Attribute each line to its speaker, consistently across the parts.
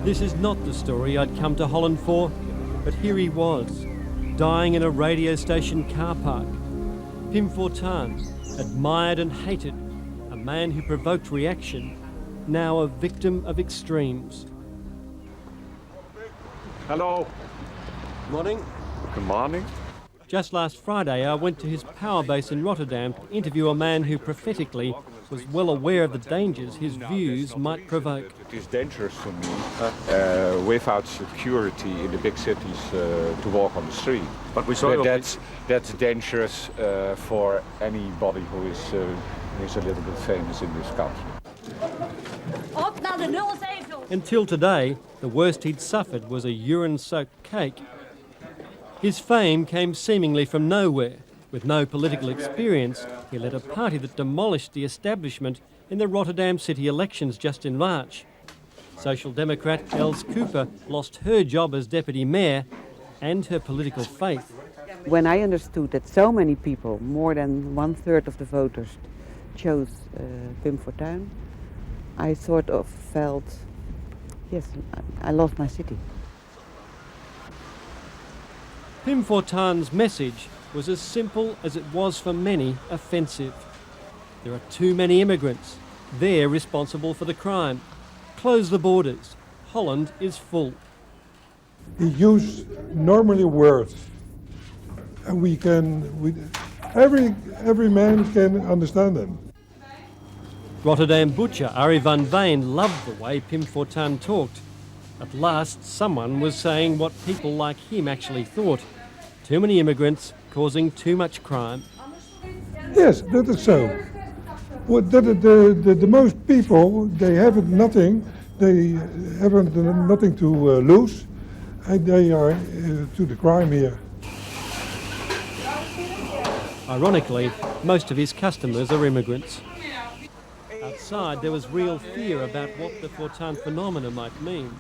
Speaker 1: This is not the story I'd come to Holland for, but here he was, dying in a radio station car park. Pim Fortuyn, admired and hated, a man who provoked reaction, now a victim of extremes.
Speaker 2: Hello.
Speaker 1: Morning.
Speaker 2: Good morning.
Speaker 1: Just last Friday, I went to his power base in Rotterdam to interview a man who prophetically was well aware of the dangers his views might provoke.
Speaker 2: It is dangerous for me without security in the big cities to walk on the street.
Speaker 3: But we saw
Speaker 2: that's dangerous for anybody who is a little bit famous in this country.
Speaker 1: Until today, the worst he'd suffered was a urine-soaked cake. His fame came seemingly from nowhere. With no political experience, he led a party that demolished the establishment in the Rotterdam city elections just in March. Social Democrat Els Cooper lost her job as deputy mayor and her political faith.
Speaker 4: When I understood that so many people, more than 1/3 of the voters, chose Pim Fortuyn, I sort of felt, yes, I lost my city.
Speaker 1: Pim Fortuyn's message was as simple as it was for many offensive. There are too many immigrants. They're responsible for the crime. Close the borders. Holland is full.
Speaker 5: He used normally words, and every man can understand them.
Speaker 1: Rotterdam butcher Arie van Veen loved the way Pim Fortuyn talked. At last, someone was saying what people like him actually thought. Too many immigrants causing too much crime.
Speaker 5: Yes, that is so. Well, the most people, they have nothing, they have nothing to lose, and they are to the crime here.
Speaker 1: Ironically, most of his customers are immigrants. Outside, there was real fear about what the Fortuyn phenomenon might mean.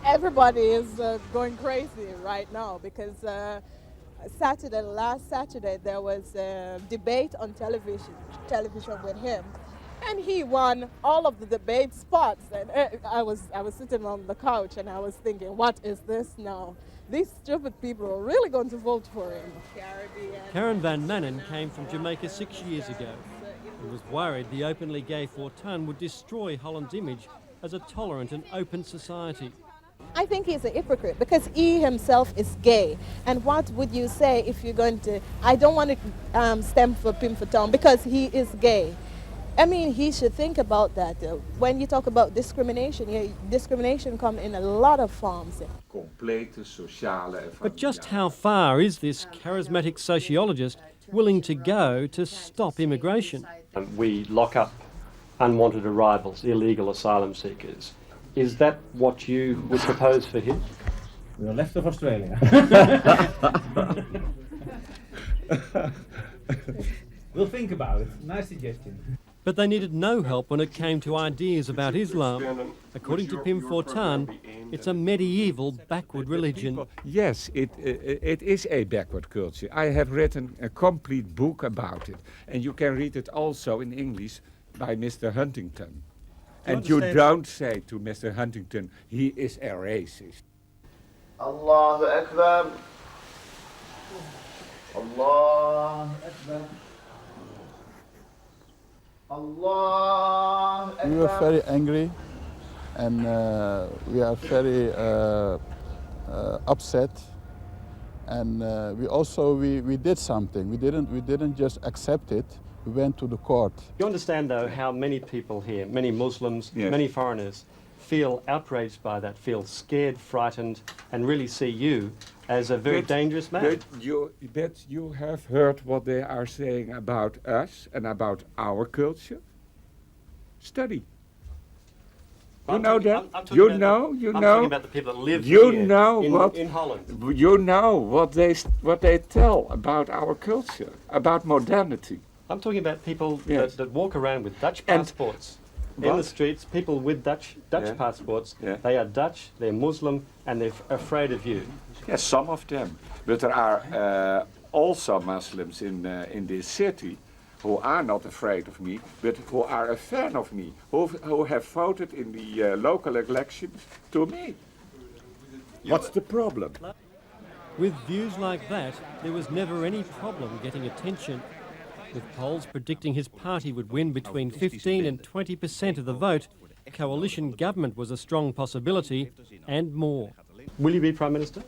Speaker 6: Everybody is going crazy right now because last Saturday, there was a debate on television with him, and he won all of the debate spots. And I was sitting on the couch and I was thinking, what is this now? These stupid people are really going to vote for him.
Speaker 1: Karen van Manen came from Jamaica 6 years ago and was worried the openly gay Fortuyn would destroy Holland's image as a tolerant and open society.
Speaker 6: I think he's a hypocrite because he himself is gay. And what would you say if you're going to... I don't want to stamp for Pim Fortuyn because he is gay. I mean, he should think about that. When you talk about discrimination, discrimination comes in a lot of forms.
Speaker 1: But just how far is this charismatic sociologist willing to go to stop immigration?
Speaker 7: We lock up unwanted arrivals, illegal asylum seekers. Is that what you would propose for him?
Speaker 8: We are left of Australia. We'll think about it. Nice suggestion.
Speaker 1: But they needed no help when it came to ideas about Islam. According to Pim Fortuyn, it's a medieval backward religion.
Speaker 2: Yes, it is a backward culture. I have written a complete book about it, and you can read it also in English by Mr. Huntington. And you don't say to Mr. Huntington, he is a racist.
Speaker 9: Allahu Akbar. Allahu Akbar. Allahu Akbar.
Speaker 10: We were very angry and we are very upset. And we did something. We didn't just accept it. We went to the court.
Speaker 7: You understand, though, how many people here, many Muslims,
Speaker 2: yes,
Speaker 7: many foreigners, feel outraged by that, feel scared, frightened, and really see you as a very dangerous man.
Speaker 2: But you have heard what they are saying about us and about our culture? Study. You know that?
Speaker 7: I'm talking about the people that live here in Holland.
Speaker 2: You know what they tell about our culture, about modernity.
Speaker 7: I'm talking about people that walk around with Dutch passports in the streets, people with Dutch passports.
Speaker 2: Yeah.
Speaker 7: They are Dutch, they're Muslim, and they're afraid of you.
Speaker 2: Yes, some of them. But there are also Muslims in this city who are not afraid of me, but who are a fan of me, who have voted in the local elections to me. What's the problem?
Speaker 1: With views like that, there was never any problem getting attention. With polls predicting his party would win between 15 and 20% of the vote, coalition government was a strong possibility, and more.
Speaker 7: Will you be Prime Minister?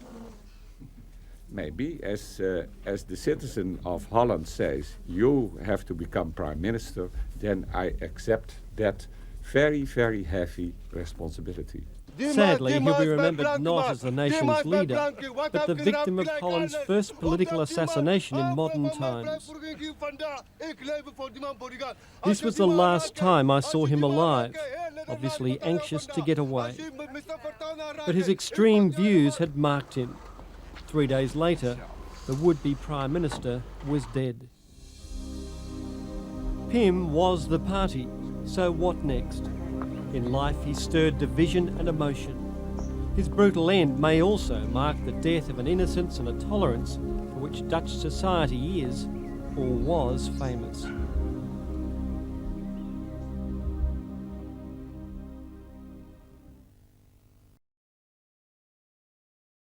Speaker 2: Maybe, as the citizen of Holland says, you have to become Prime Minister, then I accept that very, very heavy responsibility.
Speaker 1: Sadly, he'll be remembered not as the nation's leader, but the victim of Holland's first political assassination in modern times. This was the last time I saw him alive, obviously anxious to get away. But his extreme views had marked him. 3 days later, the would-be Prime Minister was dead. Pim was the party, so what next? In life he stirred division and emotion. His brutal end may also mark the death of an innocence and a tolerance for which Dutch society is, or was, famous.